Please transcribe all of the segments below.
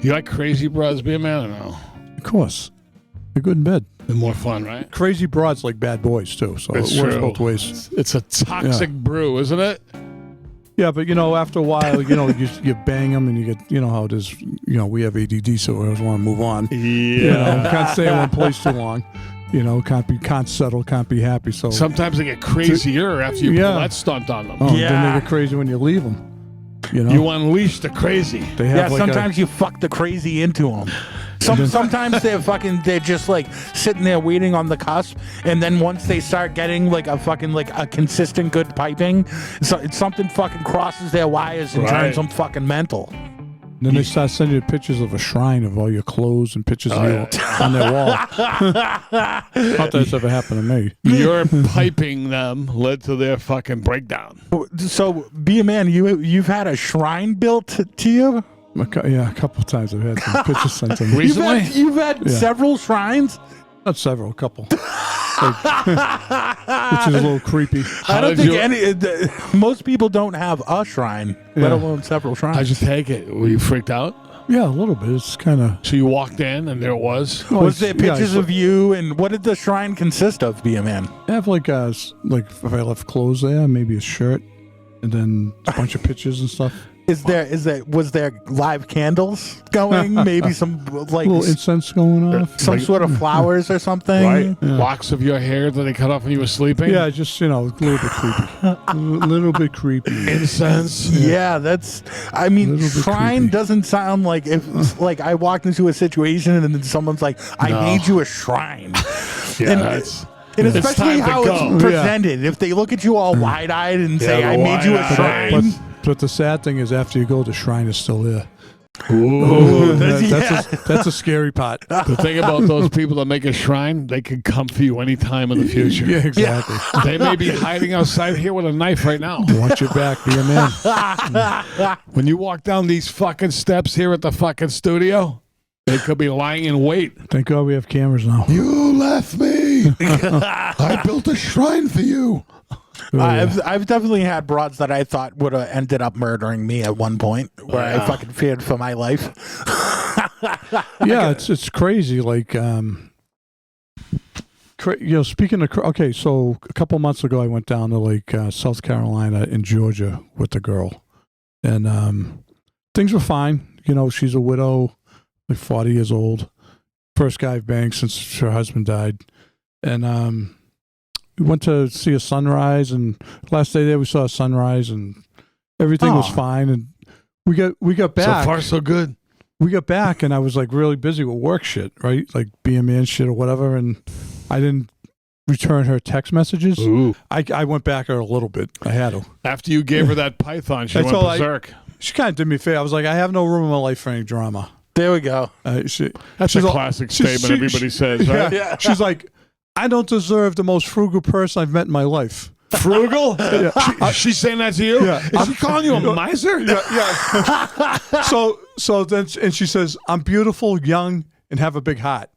You like crazy broads, be a man or no? Of course. They're good in bed. They're more fun, right? Crazy broads like bad boys, too. So It's it works true. both ways. It's a toxic brew, isn't it? Yeah, but, after a while, you bang them and you get, how it is. We have ADD, so we always want to move on. Yeah. Can't stay in one place too long. Can't settle, can't be happy. So sometimes they get crazier after you pull that stunt on them. Oh, then they get crazy when you leave them. You unleash the crazy. They have sometimes you fuck the crazy into them. Sometimes they're just like sitting there waiting on the cusp, and then once they start getting like a consistent good piping, something fucking crosses their wires and turns them fucking mental. Then they start sending you pictures of a shrine of all your clothes and pictures of you on their wall. Not that's ever happened to me. Your piping them led to their fucking breakdown. So, be a man. You've had a shrine built to you. Yeah, a couple of times I've had some pictures sent to me. Recently? You've had several shrines? Not several, a couple. Which is a little creepy. I don't think most people don't have a shrine, let alone several shrines. How'd you take it? Were you freaked out? Yeah, a little bit. It's kind of... So you walked in and there it was? Was there pictures of you, and what did the shrine consist of, be a man? I have like if I left clothes there, maybe a shirt, and then a bunch of pictures and stuff. Was there live candles going? Maybe some like little incense going off. Some sort of flowers or something. Right. Yeah. Locks of your hair that they cut off when you were sleeping. Yeah, just a little bit creepy. A little bit creepy. Incense. Yeah, that's. I mean, shrine doesn't sound like if like I walked into a situation and then someone's like, "I made you a shrine." And especially how it's presented. If they look at you all wide-eyed and say, "I made you a shrine." But the sad thing is, after you go, the shrine is still there. Ooh, that's a scary part. The thing about those people that make a shrine, they can come for you anytime in the future. Yeah, exactly. They may be hiding outside here with a knife right now. Want your back, be a man. When you walk down these fucking steps here at the fucking studio, they could be lying in wait. Thank God we have cameras now. You left me. I built a shrine for you. I've definitely had broads that I thought would have ended up murdering me at one point, where I fucking feared for my life. Yeah, it's crazy. Like, speaking of, okay, so a couple months ago, I went down to like South Carolina and Georgia with the girl, and things were fine. She's a widow, like 40 years old, first guy I've banged since her husband died, and we went to see a sunrise, and last day there we saw a sunrise, and everything was fine. And we got back. So far, so good. We got back, and I was like really busy with work shit, right? Like being man shit or whatever, and I didn't return her text messages. Ooh. I went back her a little bit. I had to. After you gave her that python, she went berserk. She kind of did me a favor. I was like, I have no room in my life for any drama. There we go. That's a classic statement everybody says, right? Yeah. She's like, I don't deserve the most frugal person I've met in my life. Frugal? Yeah. She's saying that to you? Yeah. Is she calling you a miser? Yeah. So then, and she says, I'm beautiful, young, and have a big heart.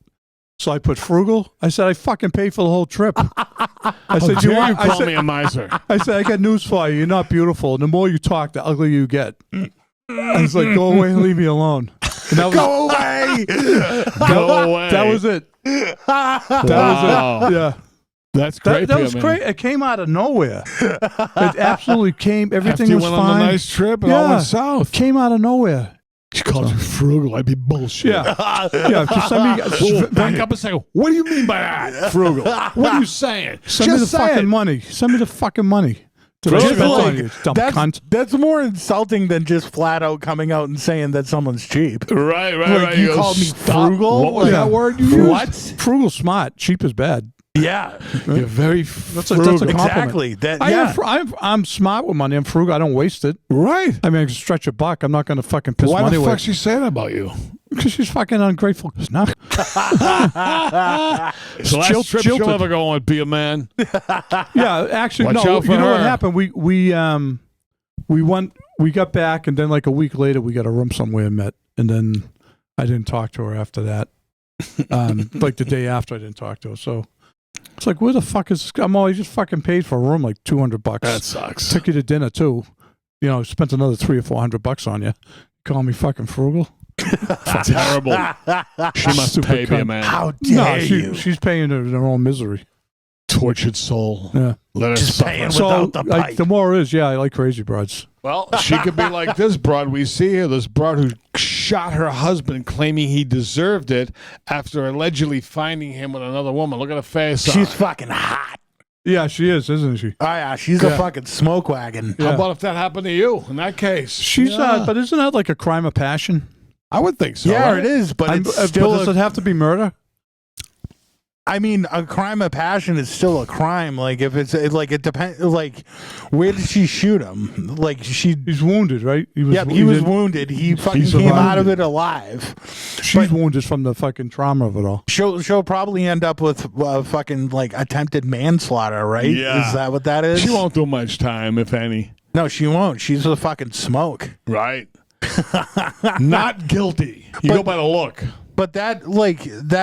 So I put frugal. I said, I fucking pay for the whole trip. I said, you call me a miser? I said, I got news for you. You're not beautiful. The more you talk, the uglier you get. I was like, go away and leave me alone. Go away! Go away. That was it. That was it. Yeah. That's great. That was great. It came out of nowhere. It absolutely came. Everything was fine. After you went on a nice trip and all went south. Came out of nowhere. She called you frugal. I'd be bullshit. Yeah. Just send me. Back up a second. What do you mean by that? Frugal. What are you saying? Send me the fucking money. Send me the fucking money. That's more insulting than just flat out coming out and saying that someone's cheap. Right. You called me frugal? What was that word you used? What? Frugal, smart. Cheap is bad. Yeah. You're very frugal. That's a compliment. Exactly. I'm smart with money. I'm frugal. I don't waste it. Right. I mean, I can stretch a buck. I'm not going to fucking piss money away. Why the fuck she say that about you? Because she's fucking ungrateful. It's not. So last trip she'll ever go on, be a man. Yeah, actually, Watch no. out for You know her. what happened? We got back, and then like a week later, we got a room somewhere and met, and then I didn't talk to her after that. Like the day after, I didn't talk to her. So it's like, where the fuck is? I'm always just fucking paid for a room like $200. That sucks. Took you to dinner too. Spent another $300 or $400 on you. Call me fucking frugal. Terrible. She must pay me, man. How dare you? She's paying her own misery. Tortured soul. Yeah. Let her Just suffer. paying So without the pipe. the more is, I like crazy broads. Well, she could be like this broad we see here. This broad who shot her husband, claiming he deserved it after allegedly finding him with another woman. Look at her face. She's fucking hot. Yeah, she is, isn't she? Oh yeah, she's a fucking smoke wagon. How about if that happened to you? In that case, She's but isn't that like a crime of passion? I would think so. Yeah, right? it is, but it's But still. does it have to be murder? I mean, a crime of passion is still a crime. Like if it's like it depends. Like where did she shoot him? Like He's wounded, right? he was wounded. He fucking came out of it alive. She's wounded from the fucking trauma of it all. She'll probably end up with fucking like attempted manslaughter, right? Yeah. Is that what that is? She won't do much time, if any. No, she won't. She's a fucking smoke. Right. Not guilty. You go by the look. But that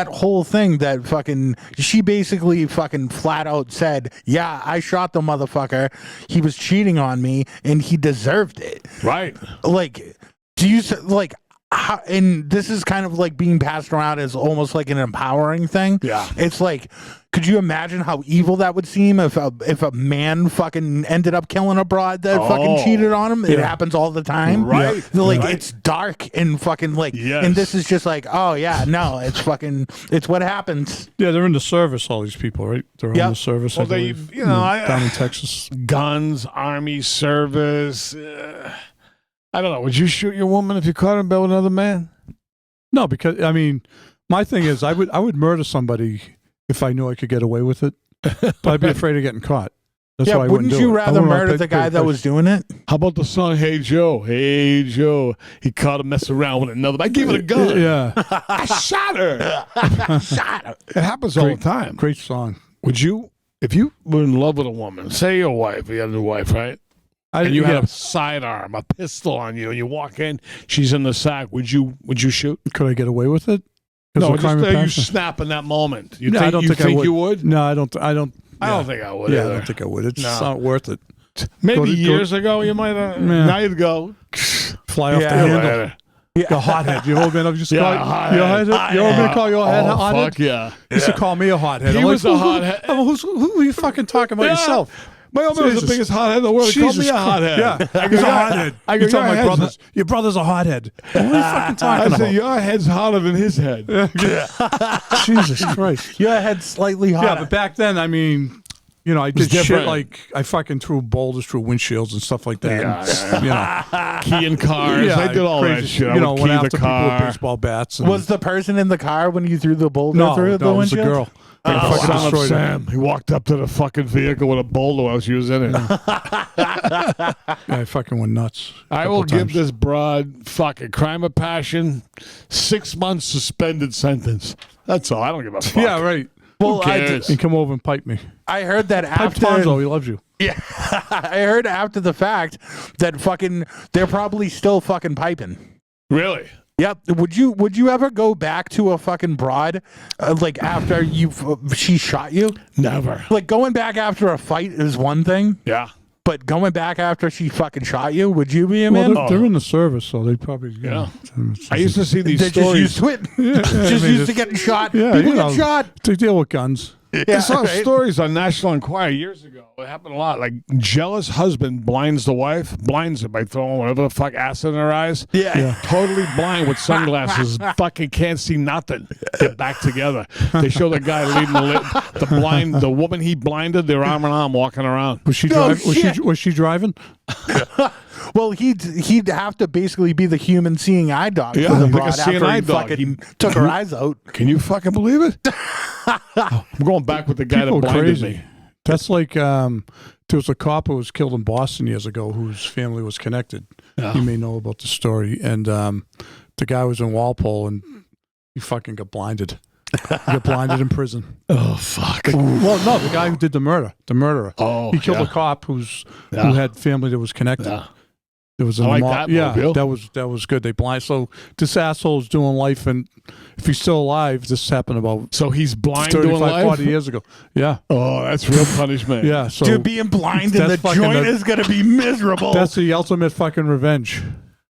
whole thing that fucking she basically fucking flat out said, yeah, I shot the motherfucker. He was cheating on me and he deserved it. Right. Like, do you like? How, and this is kind of like being passed around as almost like an empowering thing. Yeah. It's like, could you imagine how evil that would seem if a man fucking ended up killing a broad that fucking cheated on him? It happens all the time. Right. Like, Right. it's dark and fucking like, Yes. and this is just like, oh yeah, no, it's what happens. Yeah, they're in the service, all these people, right? They're in the service, Well, I they, believe, down in Texas. Guns, army, service. I don't know. Would you shoot your woman if you caught her in bed with another man? No, because, I mean, my thing is I would murder somebody if I knew I could get away with it, but I'd be afraid of getting caught. That's why I wouldn't do you it. rather murder the guy that was doing it? How about the song Hey Joe? Hey Joe. He caught him messing around with another. I gave it a gun. Yeah. I shot her. Shot him. It happens all the time. Great song. Would you, if you were in love with a woman, say your wife, you had a new wife, right? And you had a sidearm, a pistol on you, and you walk in, she's in the sack. Would you shoot? Could I get away with it? No, Crime just of you passion? snap in that moment. No, I don't think I would. You would? No, I don't. I don't think I would. Yeah, either. I don't think I would. It's No. not worth it. Maybe years ago you might have. Yeah. Now you'd go. Fly off the handle. The hothead. You old man, I've just called you hothead. You old man call you a hothead? Fuck yeah. He used to call me a hothead. He was a hothead. Who are you fucking talking about yourself? My old man was the Jesus. biggest hothead in the world. He called me Jesus a hothead. Yeah, he's a hothead. I go, You tell your my head's brothers. Your brother's a hothead. What are you fucking I talking said, about? your head's hotter than his head. Jesus Christ. Your head's slightly hotter. Yeah, but back then, I mean, you know, I did different. shit like I fucking threw boulders through windshields and stuff like that. Yeah. Keying cars. Yeah, I did all crazy that shit. I You know, would went key after the people with car. baseball bats. And, Was the person in the car when you threw the boulder through the it was a windshield? girl. They Oh, fucking son of destroyed it. Sam. He walked up to the fucking vehicle with a boulder while she was in it. Yeah, I fucking went nuts. I will give this broad fucking crime of passion 6 months suspended sentence. That's all. I don't give a fuck. Yeah, right. Well, cares? And come over and pipe me. I heard that Pipe after. Tonzo, he loves you. Yeah, I heard after the fact that fucking they're probably still fucking piping. Really? Yep. Would you ever go back to a fucking broad, like after she shot you? Never. Like going back after a fight is one thing, Yeah. but going back after she fucking shot you, would you be a Well, man? they're in the service, so they probably. Yeah. I used to see these They're just stories. used to it. Just used to getting shot. Yeah, People you get know, shot. to deal with guns. I saw right? stories on National Enquirer years ago. It happened a lot. Like, jealous husband blinds the wife, blinds her by throwing whatever the fuck acid in her eyes. Yeah. Totally blind with sunglasses, fucking can't see nothing. Get back together. They show the guy leading the woman he blinded, they're arm in arm walking around. Was she No driving? shit. Was she driving? Well, he'd have to basically be the human seeing eye dog Yeah, for the like a broad seeing after eye he dog. fucking took her eyes out. Can you fucking believe it? I'm going back with the guy People that are blinded crazy. me. That's like there was a cop who was killed in Boston years ago whose family was connected. Yeah. You may know about the story. And the guy was in Walpole and he fucking got blinded. He got blinded in prison. Oh, fuck. Well, no, the guy who did the murderer. Oh, He killed yeah. a cop who Yeah. had family that was connected. Yeah. It was I in like the that yeah, mobile. that was good. They blind. So this asshole's doing life, and if he's still alive, this happened about So he's blind doing 35, life? 40 years ago. Yeah, Oh, that's real punishment. yeah. So Dude, being blind in that's the fucking joint the- is gonna be miserable. that's the ultimate fucking revenge.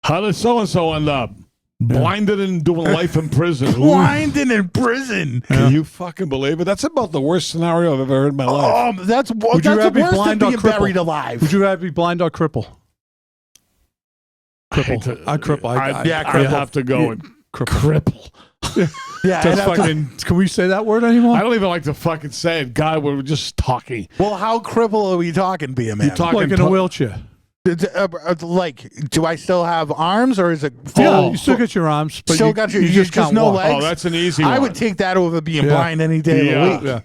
How did so-and-so end up? Blinded and doing life in prison. Blinded in prison. Can you fucking believe it? That's about the worst scenario I've ever heard in my life. That's the worst than being buried alive. Would you rather be blind or cripple? Cripple. I'd cripple. I'd have to go and cripple. Yeah, can we say that word anymore? I don't even like to fucking say it. God, we're just talking. Well, how cripple are we talking, be a man? You're talking like in a wheelchair. Like, do I still have arms, or is it full? Yeah, you still get your arms, but still got your. You just no legs. Oh, that's an easy one. I would take that over being blind any day of the week.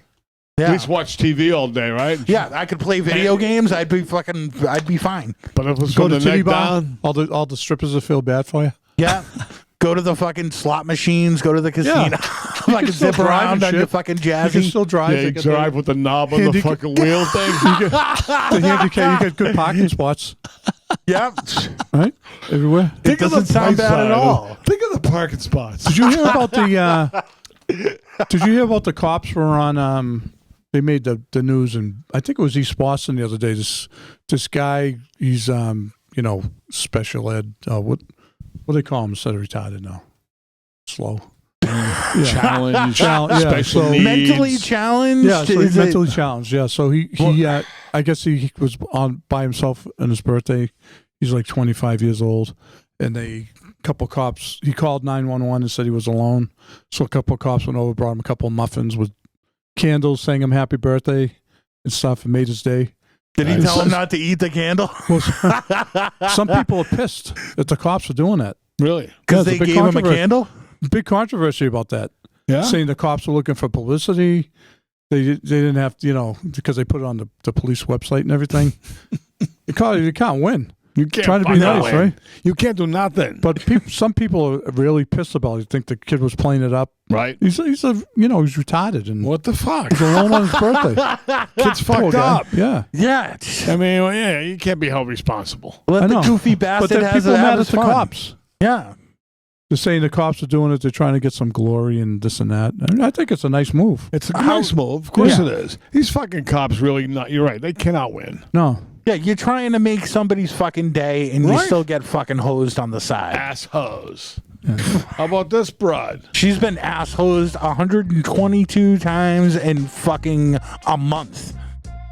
Yeah. At least watch TV all day, right? Yeah, I could play video games. I'd be fine. But if it's go from to the neck bar, down, all the strippers will feel bad for you. Yeah. Go to the fucking slot machines. Go to the casino. Fucking zip around on your fucking jazzy. You can still drive. Yeah, you drive with the knob on the fucking wheel thing. The handicap, you get good parking spots. Yeah. Right? Everywhere. It doesn't sound bad at all. Think of the parking spots. Did you hear about the cops were on they made the news, and I think it was East Boston the other day. This guy, he's special ed, what do they call him instead of retarded now? Slow. Challenge, special needs. Mentally challenged. Yeah, so he's mentally challenged. Yeah, so he I guess he was on by himself on his birthday. He's like 25 years old, and he called 911 and said he was alone. So a couple of cops went over, brought him a couple of muffins with candles, sang him happy birthday and stuff, and made his day. Did he tell him not to eat the candle? Well, some people are pissed that the cops are doing that. Really? Because they gave him a candle? Big controversy about that. Yeah. Saying the cops were looking for publicity. They didn't have to, because they put it on the police website and everything. You can't win. You can't trying to be nice, right? You can't do nothing. But some people are really pissed about it. They think the kid was playing it up. Right. He's retarded. And what the fuck? He's alone on his birthday. Kid's fucked up. Yeah. Yeah. I mean, you can't be held responsible. Let the goofy bastard have people mad at the cops. Yeah. They're saying the cops are doing it. They're trying to get some glory and this and that. And I think it's a nice move. It's a nice move. Of course it is. These fucking cops really not. You're right. They cannot win. No. Yeah, you're trying to make somebody's fucking day, and you still get fucking hosed on the side. Ass hose. Yeah. How about this broad? She's been ass hosed 122 times in fucking a month.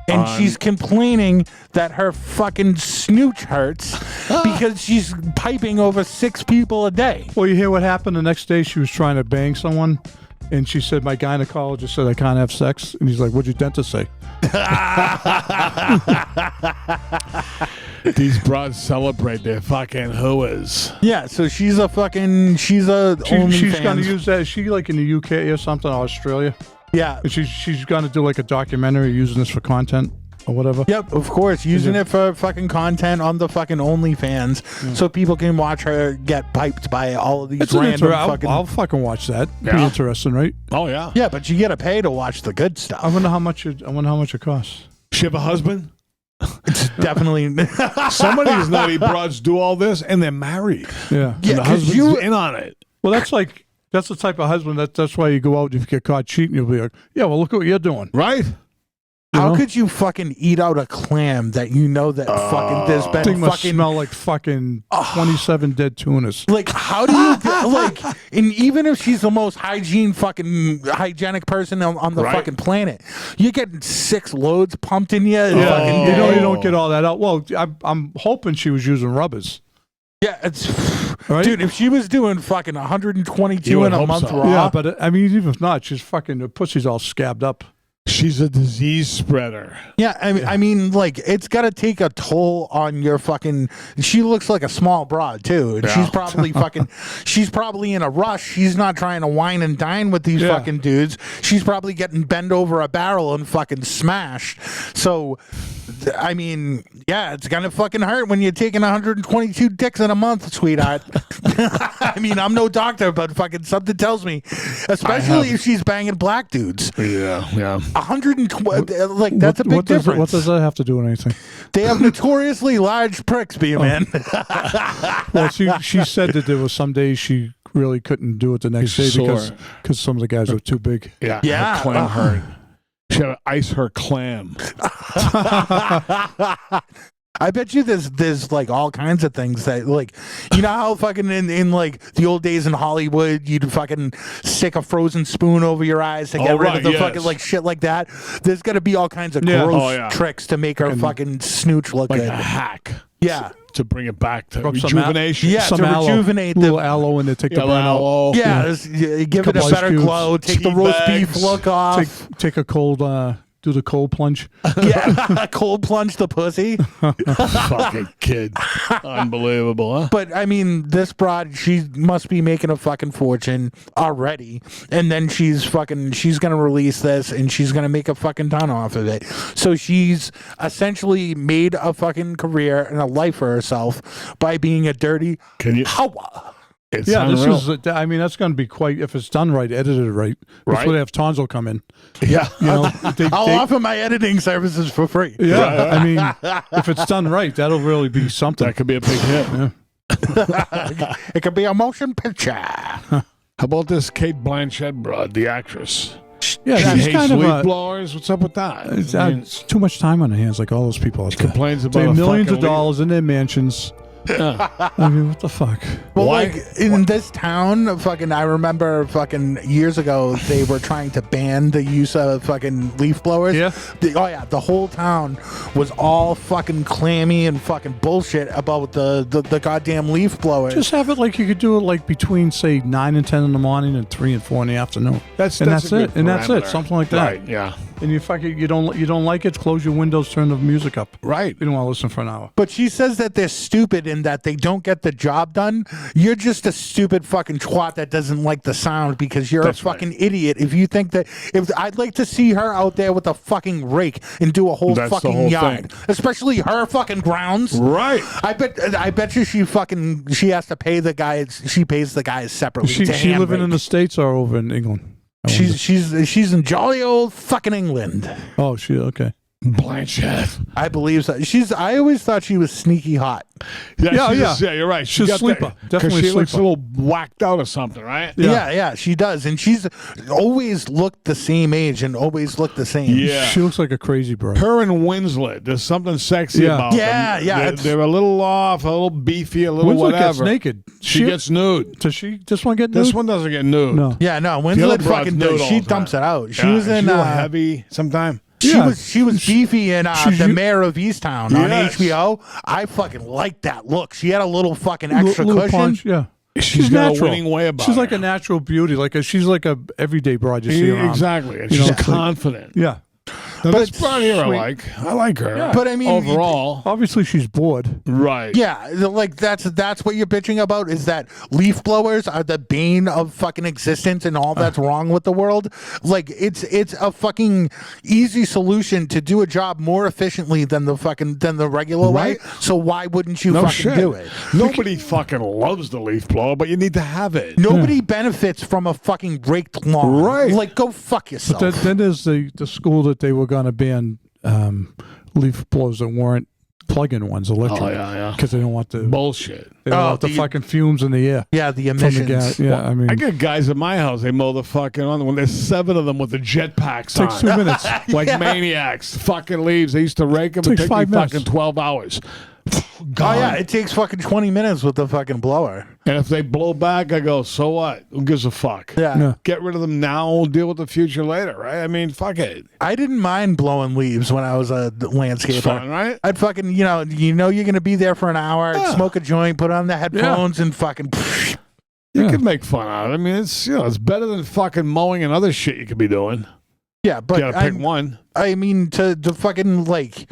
And she's complaining that her fucking snooch hurts because she's piping over 6 people a day. Well, you hear what happened the next day? She was trying to bang someone, and she said, my gynecologist said I can't have sex. And he's like, what'd your dentist say? These broads celebrate their fucking hooas. Yeah, so she's going to use that. Is she like in the UK or something, Australia? Yeah. And she's going to do like a documentary using this for content or whatever. Yep, of course. Using it for fucking content on the fucking OnlyFans so people can watch her get piped by all of these random fucking... I'll fucking watch that. Yeah. Be interesting, right? Oh, yeah. Yeah, but you got to pay to watch the good stuff. I wonder how much it costs. She have a husband? It's definitely... Some of these nutty broads do all this, and they're married. Yeah. And the husband's in on it. Well, that's the type of husband that's why you go out if you get caught cheating. You'll be like, yeah, well, look at what you're doing, right? How could you fucking eat out a clam that you know that fucking there's been thing must fucking smell like fucking 27 dead tunas. Like, how do you and even if she's the most hygienic person on the fucking planet, you're getting 6 loads pumped in you. Fucking you don't get all that out. Well, I'm hoping she was using rubbers. Yeah, it's dude. If she was doing fucking 122 in a month raw, yeah, but I mean, even if not, she's fucking her pussy's all scabbed up. She's a disease spreader. Yeah, I mean, like, it's got to take a toll on your fucking... She looks like a small broad, too. And she's probably she's probably in a rush. She's not trying to wine and dine with these fucking dudes. She's probably getting bent over a barrel and fucking smashed. So, I mean, yeah, it's going to fucking hurt when you're taking 122 dicks in a month, sweetheart. I mean, I'm no doctor, but fucking something tells me. Especially if she's banging black dudes. Yeah. 120, like, that's a big difference. What does that have to do with anything? They have notoriously large pricks, man. Well, she said that there was some days she really couldn't do it the next day because some of the guys were too big. Yeah. Her clam hurt. She had to ice her clam. I bet you there's like all kinds of things that like, you know how fucking in like the old days in Hollywood you'd fucking stick a frozen spoon over your eyes to get rid of the fucking like shit like that. There's got to be all kinds of gross tricks to make her fucking snooch look like good. a hack. Yeah. To bring it back to rejuvenation. Some to aloe, rejuvenate little aloe and they take the burn out. Yeah, give it a better glow. Take the roast beef look off. Take a cold do the cold plunge. Yeah, cold plunge the pussy. Fucking kid. Unbelievable, huh? But, I mean, this broad, she must be making a fucking fortune already. And then she's going to release this and she's going to make a fucking ton off of it. So she's essentially made a fucking career and a life for herself by being a dirty hoa. It's unreal. I mean, that's going to be quite, if it's done right, edited right. That's where they have Tonzo come in. Yeah. You know, I'll offer my editing services for free. Yeah. I mean, if it's done right, that'll really be something. That could be a big hit. Yeah. It could be a motion picture. How about this Kate Blanchett broad, the actress? Yeah, she she's hates kind of leaf blowers. What's up with that? It's too much time on their hands, like all those people. She complains about they have millions of dollars in their mansions. I mean, what the fuck? Well, like in this town, fucking, I remember fucking years ago they were trying to ban the use of fucking leaf blowers. Yeah. The whole town was all fucking clammy and fucking bullshit about the goddamn leaf blowers. Just have it like you could do it like between say 9 and 10 in the morning and 3 and 4 in the afternoon. That's it. And that's it. Something like that. Right. Yeah. And you don't like it, close your windows, turn the music up. Right. You don't want to listen for an hour. But she says that they're stupid and that they don't get the job done. You're just a stupid fucking twat that doesn't like the sound because you're a fucking idiot. If you think that, if I'd like to see her out there with a fucking rake and do a whole fucking yard, especially her fucking grounds. Right. I bet you she has to pay the guys. She pays the guys separately. She living in the States or over in England? She's in jolly old fucking England. Oh, okay. Blanchett. I believe so. I always thought she was sneaky hot. Yeah, you're right. She's a sleeper. Definitely she a sleeper. looks a little whacked out or something, right? Yeah, she does. And she's always looked the same age and always looked the same. Yeah. She looks like a crazy bird. Her and Winslet, there's something sexy about them. Yeah. They're a little off, a little beefy, a little Winslet whatever. gets naked. She gets nude. Does she just want to get nude? This one doesn't get nude. No. Yeah, no. Winslet fucking does. She dumps it out. She was in heavy sometime. She was beefy in The Mayor of Easttown on HBO. I fucking liked that look. She had a little fucking extra little cushion. Punch, yeah. She's got natural. A winning way about She's her. like a natural beauty. She's like a everyday broad you see around. Exactly. And she's confident. Yeah. Now, this broad here I like her. Yeah. But I mean, overall, obviously she's bored. Right. Yeah, like that's what you're bitching about is that leaf blowers are the bane of fucking existence and all that's wrong with the world. Like it's a fucking easy solution to do a job more efficiently than the regular way. So why wouldn't you do it? Nobody fucking loves the leaf blower, but you need to have it. Nobody benefits from a fucking raked lawn. Right. Like go fuck yourself. But then there's the school that they were going to ban leaf blowers that weren't plug-in ones, electric. Oh, yeah. Because they don't want the bullshit. They don't want the fucking fumes in the air. Yeah, the emissions. I mean, I get guys at my house. They mow the fucking on when there's 7 of them with the jetpacks on. Takes 2 minutes, like maniacs. Fucking leaves. They used to rake them. It takes 5 minutes. Fucking 12 hours. Gone. Oh yeah, it takes fucking 20 minutes with the fucking blower. And if they blow back, I go, so what? Who gives a fuck? Yeah. Get rid of them now. We'll deal with the future later, right? I mean, fuck it. I didn't mind blowing leaves when I was a landscaper. It's fun, right? I'd fucking, you know you're going to be there for an hour, smoke a joint, put on the headphones and fucking... You can make fun out of it. I mean, it's better than fucking mowing and other shit you could be doing. Yeah, but... You gotta pick one. I mean, to fucking, like...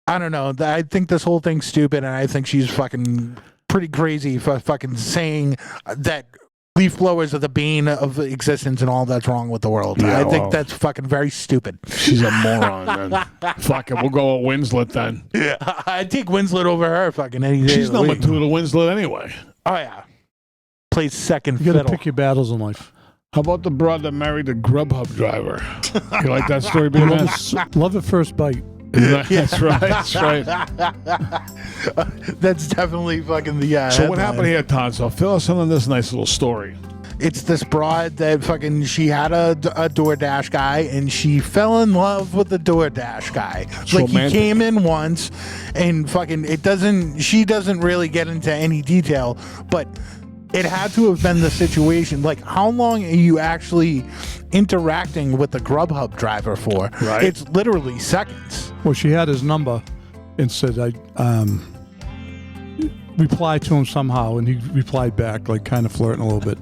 I don't know. I think this whole thing's stupid, and I think she's fucking pretty crazy for fucking saying that leaf blowers are the bane of existence and all that's wrong with the world. Yeah, I think that's fucking very stupid. She's a moron, then. Fuck it. We'll go with Winslet, then. Yeah, I'd take Winslet over her fucking any day. She's number 2 to Winslet anyway. Oh, yeah. Plays second fiddle. You gotta pick your battles in life. How about the broad that married the Grubhub driver? You like that story, big man? Love at first bite. That's right. That's right. That's definitely fucking the So what happened here, Tonzo? Fill us in on this nice little story. it's this broad that fucking she had a DoorDash guy and she fell in love with the DoorDash guy. It's like romantic. He came in once and fucking she doesn't really get into any detail, but it had to have been the situation. Like, how long are you actually interacting with the Grubhub driver for? Right. It's literally seconds. Well, she had his number and said, I replied to him somehow, and he replied back, like kind of flirting a little bit.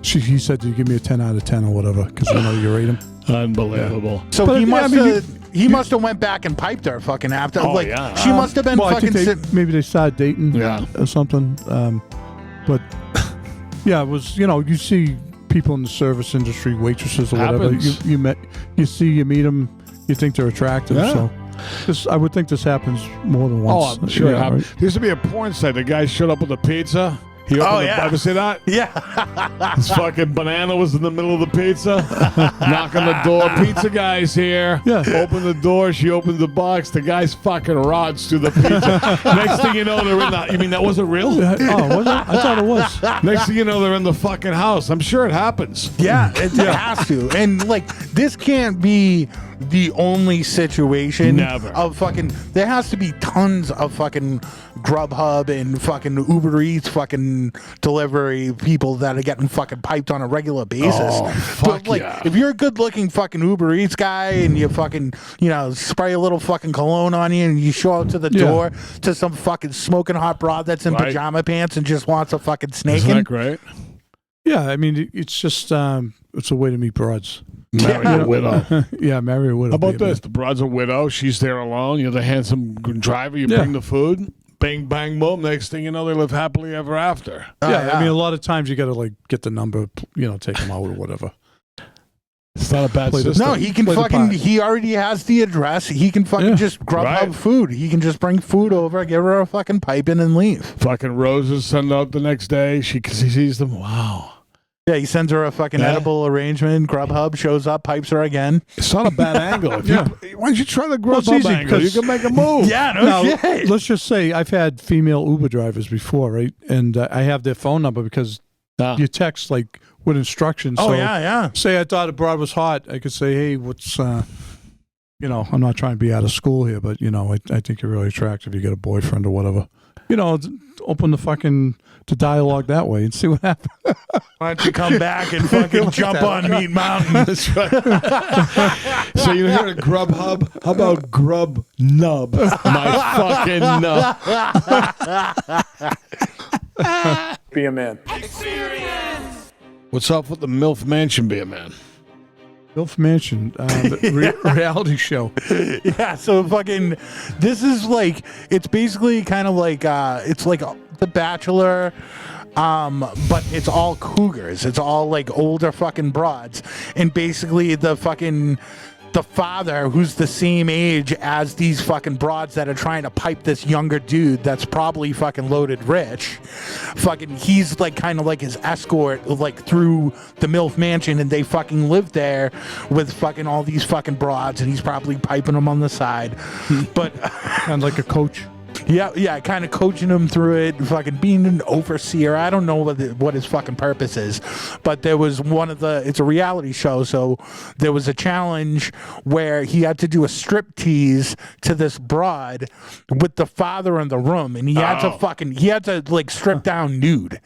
He said, "Do you give me a 10 out of 10 or whatever?" Because you rate him. Unbelievable. Yeah. So But, he must I mean, have. He must have went back and piped her fucking after. Oh, like yeah. she must have been Well, fucking. I think maybe they started dating, Yeah. or something. But yeah, it was. You see people in the service industry, waitresses or whatever. Happens. You meet them, you think they're attractive. Yeah. So I would think this happens more than once. Oh, I'm sure it Yeah, happened. right? There used to be a porn site. The guy showed up with a pizza. He opened ever see that? Yeah. His fucking banana was in the middle of the pizza. Knock on the door. Pizza guy's here. Yeah. Open the door. She opens the box. The guy's fucking rods through the pizza. Next thing you know, they're in the... You mean that wasn't real? Oh, was it? I thought it was. Next thing you know, they're in the fucking house. I'm sure it happens. Yeah, it has to. And like, this can't be the only situation. Never. Of fucking, there has to be tons of fucking Grubhub and fucking Uber Eats fucking delivery people that are getting fucking piped on a regular basis. Oh, fuck But like, yeah. if you're a good looking fucking Uber Eats guy and you fucking, spray a little fucking cologne on you and you show up to the door to some fucking smoking hot broad that's in pajama pants and just wants a fucking snake Isn't in. that great? Yeah, I mean, it's just it's a way to meet broads. Marry a widow. Yeah, marry a widow. How about this? The broad's a widow. She's there alone. You're the handsome driver. You bring the food. Bang, bang, boom. Next thing you know, they live happily ever after. Yeah, I mean, a lot of times you got to like get the number, take them out or whatever. It's not a bad Play the- system. No, he can Play the fucking. pot. He already has the address. He can fucking just Grubhub Right. food. He can just bring food over, give her a fucking pipe in, and leave. Fucking roses send out the next day. She sees them. Wow. Yeah, he sends her a fucking edible arrangement. Grubhub shows up, pipes her again. It's not a bad angle. If why don't you try the Well, it's Grubhub easy angle? You because- can make a move. Yeah, no Now, shit. let's just say I've had female Uber drivers before, right? And I have their phone number because you text like with instructions. Oh so yeah. say I thought a broad was hot, I could say, hey, what's I'm not trying to be out of school here, but I think you're really attractive. You got a boyfriend or whatever. Open the dialogue that way and see what happens. Why don't you come back and fucking jump on Meat Mountain? That's right. So you heard of Grubhub? How about Grub Nub? My fucking nub. Be a man. What's up with the Milf Mansion? Be a man. Milf Mansion, the reality show. Yeah, so fucking, this is like, it's basically kind of like, it's like The Bachelor, but it's all cougars. It's all like older fucking broads. And basically the father, who's the same age as these fucking broads that are trying to pipe this younger dude that's probably fucking loaded rich, he's like kind of like his escort like through the Milf Mansion, and they fucking live there with fucking all these fucking broads, and he's probably piping them on the side. But Kind of like a coach. yeah, kind of coaching him through it, fucking being an overseer. I don't know what his fucking purpose is, but there was it's a reality show, so there was a challenge where he had to do a strip tease to this broad with the father in the room, and he had to like strip down nude.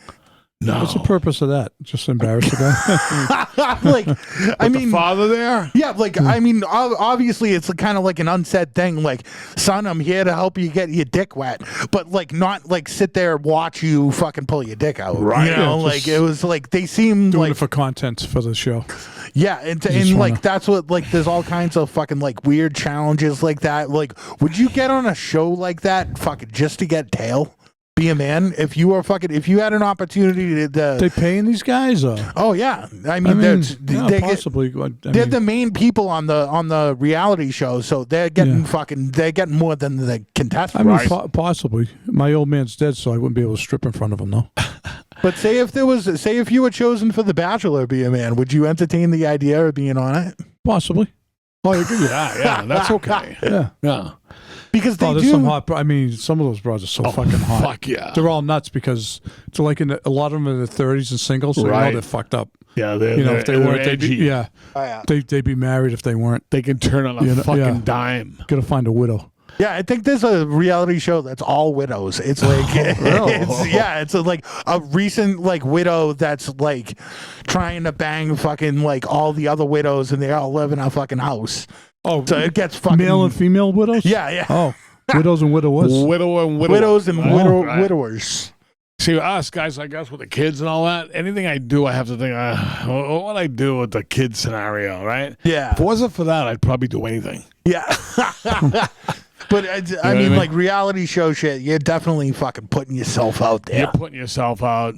No. What's the purpose of that? Just embarrass the guy? Like, I mean, the father there? yeah, like, I mean, obviously it's kind of like an unsaid thing, like, son, I'm here to help you get your dick wet, but like, not like sit there and watch you fucking pull your dick out, Right. You know, Yeah, like, it was like, they seemed Doing like, it for content for the show. yeah, and wanna- like, that's what, like, there's all kinds of fucking, like, weird challenges like that. Like, would you get on a show like that, fucking, just to get tail? Be a man if you had an opportunity to They paying these guys? Or? oh yeah, I mean they're possibly. they're the main people on the reality show, so they're getting they're getting more than the contestants. I mean, Right. possibly. My old man's dead, so I wouldn't be able to strip in front of him, though. But say if you were chosen for The Bachelor, Be a Man, would you entertain the idea of being on it? Possibly. Oh, you could, yeah, that's okay. Yeah. Yeah. because they there's do. some hot. I mean, some of those bros are so fucking hot. Fuck yeah. They're all nuts because it's like a lot of them are in their 30s and single, so Right. you know they're fucked up. Yeah, they're, If they weren't, they'd be, Oh, yeah. they'd be married if they weren't. they can turn on a fucking dime. Gotta find a widow. Yeah, I think there's a reality show that's all widows. It's like, it's like a recent like widow that's like trying to bang fucking like all the other widows, and they all live in a fucking house. Oh, So it gets fucking male and female widows. Yeah. Oh, widows and widowers. Widow and widow. Widows and Right. widowers. See, us guys like us with the kids and all that, anything I do, I have to think, what I do with the kid scenario, right? Yeah. If it wasn't for that, I'd probably do anything. Yeah. But I mean, like reality show shit, you're definitely fucking putting yourself out there. You're putting yourself out.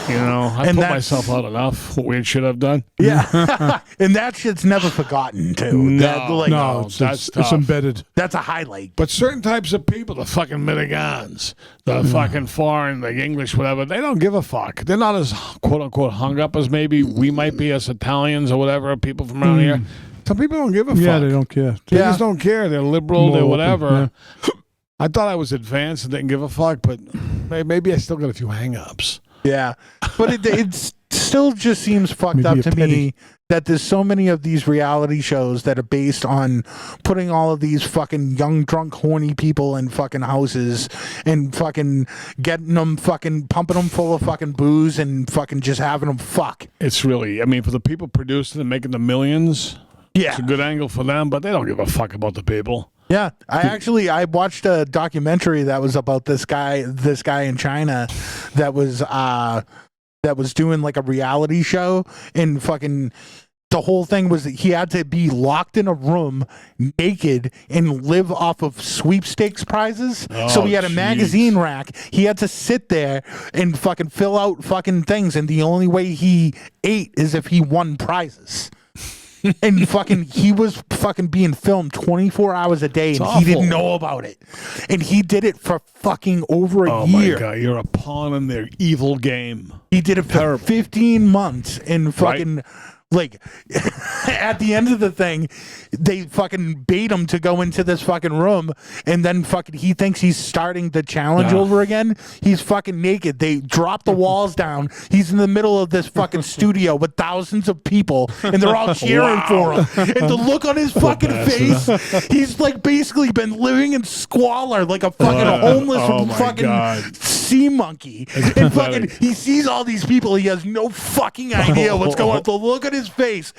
I And put that's- myself out enough. What weird shit I've done. Yeah. And that shit's never forgotten, too. No, it's tough. embedded. That's a highlight. But certain types of people, the fucking mitigans, the fucking foreign, the English, whatever, they don't give a fuck. They're not as quote unquote hung up as maybe we might be as Italians or whatever, people from around here. Some people don't give a fuck. Yeah, they don't care. They just don't care. They're liberal. They're More whatever. open, I thought I was advanced and didn't give a fuck, but maybe I still got a few hang-ups. Yeah. But it still just seems fucked Maybe up a to pity. me that there's so many of these reality shows that are based on putting all of these fucking young, drunk, horny people in fucking houses and fucking getting them fucking pumping them full of fucking booze and fucking just having them fuck. It's really, for the people producing and making the millions, Yeah. it's a good angle for them, but they don't give a fuck about the people. Yeah, I watched a documentary that was about this guy in China that was doing like a reality show, and fucking the whole thing was that he had to be locked in a room naked and live off of sweepstakes prizes. So he had a magazine rack. He had to sit there and fucking fill out fucking things, and the only way he ate is if he won prizes. And fucking he was fucking being filmed 24 hours a day, and he didn't know about it. And he did it for fucking over a year. Oh my God, you're a pawn in their evil game. He did it for 15 months, and fucking like at the end of the thing, they fucking bait him to go into this fucking room, and then fucking he thinks he's starting the challenge over again. He's fucking naked. They drop the walls down. He's in the middle of this fucking studio with thousands of people, and they're all cheering for him. And the look on his fucking face, he's like basically been living in squalor like a fucking homeless fucking sea monkey. And fucking he sees all these people. He has no fucking idea what's going on. The look at his face,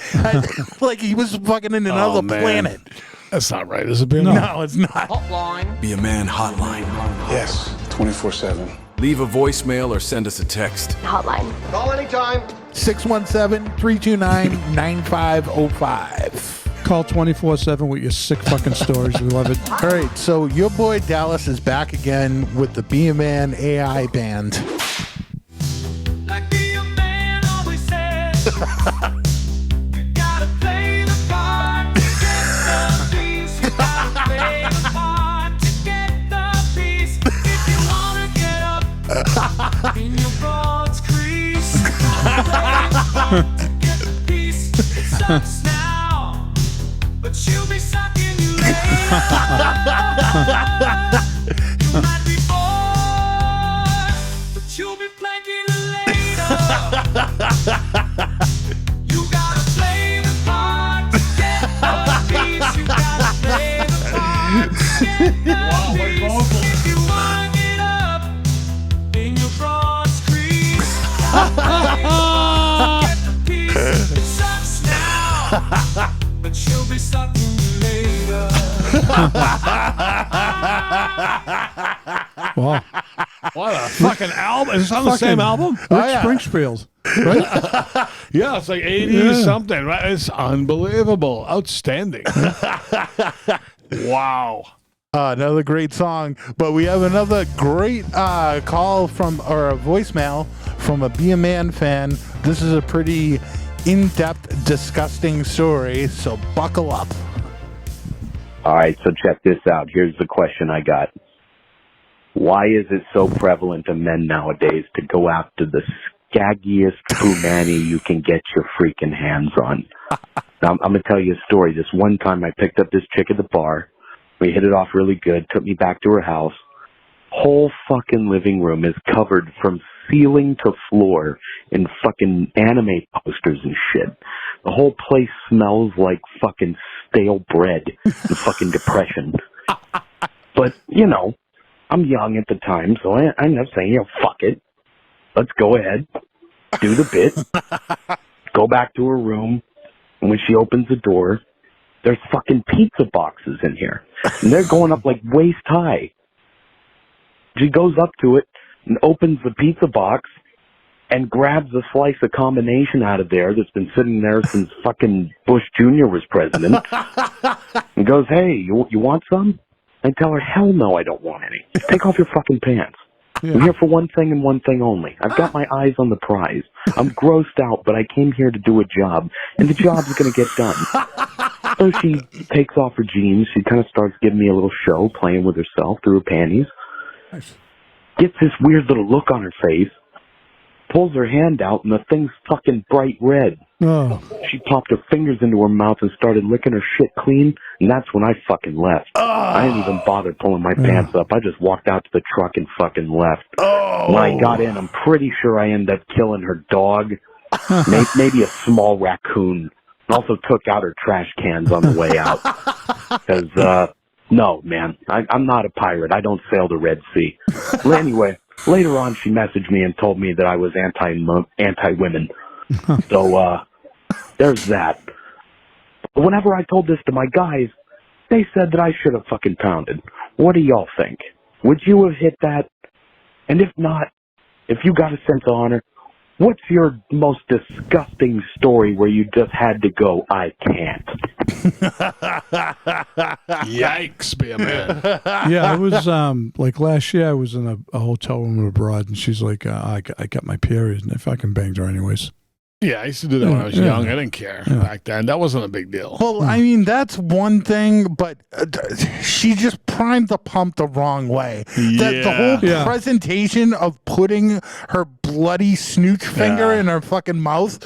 like he was fucking in another planet. That's not right, is it, Ben? No, it's not. Hotline. Be a man hotline. Yes, 24/7. Leave a voicemail or send us a text. Hotline. Call anytime. 617-329-9505. Call 24/7 with your sick fucking stories. We love it. All right, so your boy Dallas is back again with the Be a Man AI band. Like be a man always says, you gotta play the part to get the peace. You gotta play the part to get the peace. If you wanna get up in your broad's crease, play the part to get the peace. It sucks now, but you'll be sucking you later. You might be bored, but you'll be planking later. You gotta play the part to get the peace. You gotta play the part to get the peace. If you wanna get up in your broad's crease, get the peace. It sucks now, but you'll be sucking you later. Wow. What a fucking album. Is this on the same album? Rick Springfield. Right? Yeah, it's like 80 something, right? It's unbelievable. Outstanding. Wow. Another great song, but we have another great call from, or a voicemail from a Be a Man fan. This is a pretty in-depth, disgusting story, so buckle up. All right, so check this out. Here's the question I got. Why is it so prevalent in men nowadays to go after the scaggiest punani you can get your freaking hands on? Now, I'm going to tell you a story. This one time I picked up this chick at the bar. We hit it off really good, took me back to her house. Whole fucking living room is covered from ceiling to floor in fucking anime posters and shit. The whole place smells like fucking stale bread and fucking depression. But, you know, I'm young at the time, so I ended up saying, fuck it. Let's go ahead, do the bit, go back to her room, and when she opens the door, there's fucking pizza boxes in here. And they're going up like waist high. She goes up to it and opens the pizza box and grabs a slice of combination out of there that's been sitting there since fucking Bush Jr. was president. And goes, hey, you want some? I tell her, hell no, I don't want any. Take off your fucking pants. Yeah. I'm here for one thing and one thing only. I've got my eyes on the prize. I'm grossed out, but I came here to do a job, and the job's going to get done. So she takes off her jeans. She kind of starts giving me a little show, playing with herself through her panties. Nice. Gets this weird little look on her face, pulls her hand out, and the thing's fucking bright red. Oh. She popped her fingers into her mouth and started licking her shit clean, and that's when I fucking left. Oh. I didn't even bother pulling my pants up. I just walked out to the truck and fucking left. Oh. When I got in, I'm pretty sure I ended up killing her dog, maybe a small raccoon, and also took out her trash cans on the way out. Because, no, man, I'm not a pirate. I don't sail the Red Sea. Well, anyway, later on, she messaged me and told me that I was anti-women. So, there's that. But whenever I told this to my guys, they said that I should have fucking pounded. What do y'all think? Would you have hit that? And if not, if you got a sense of honor, what's your most disgusting story where you just had to go, I can't? Yikes, be a man. Yeah, it was like last year I was in a hotel room with a broad, and she's like, I got my period, and I fucking banged her anyways. Yeah, I used to do that when I was young. I didn't care back then. That wasn't a big deal. Well, I mean, that's one thing, but she just primed the pump the wrong way. The whole presentation of putting her bloody snooch finger in her fucking mouth,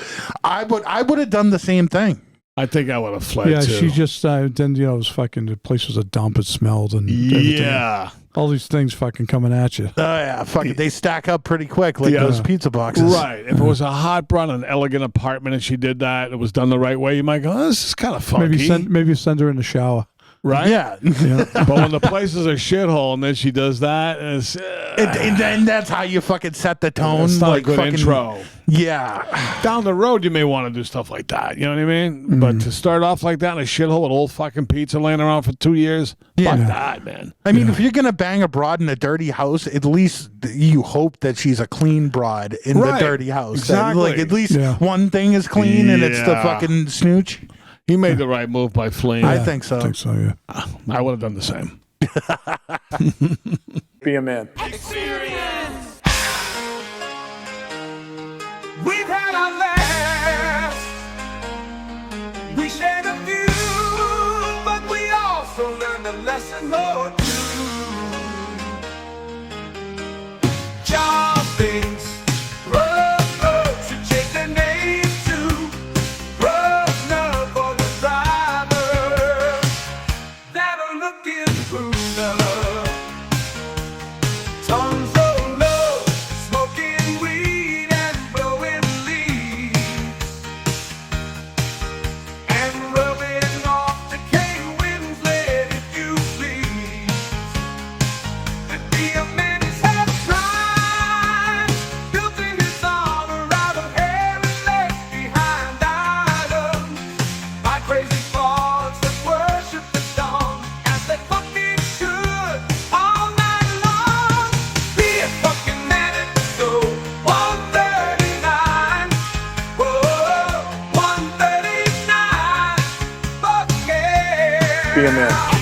I would have done the same thing. I think I would have fled too. she just, then, it was fucking, the place was a dump, it smelled, and everything. All these things fucking coming at you. Oh, yeah. Fucking, they stack up pretty quick like those pizza boxes. Right. If it was a hot broad, an elegant apartment, and she did that, it was done the right way, you might go, oh, this is kind of funky. Maybe send her in the shower. Right? Yeah. But when the place is a shithole and then she does that, and then that's how you fucking set the tone. It's not like a good fucking intro. Yeah. Down the road, you may want to do stuff like that. You know what I mean? But to start off like that in a shithole with old fucking pizza laying around for 2 years, fuck that, man. I mean, if you're going to bang a broad in a dirty house, at least you hope that she's a clean broad in the dirty house. Exactly. Like, at least one thing is clean and it's the fucking snooch. He made the right move by fleeing. I think so. Yeah. I would have done the same. Be a man. Experience. We've had our laughs. We shared a few, but we also learned a lesson or two. Job things. Road should change their name to Brother for the driver. That'll look improved. Tonzo low, smoking weed and blowing leaves, and rubbing off the K-Winslet if you please. The amends have tried, building his armor out of hair and left behind items by crazy thoughts that worship the dawn as they fucking should all night long. Be a fucking man at the 139. Whoa, 139. Fuck yeah. Be a man.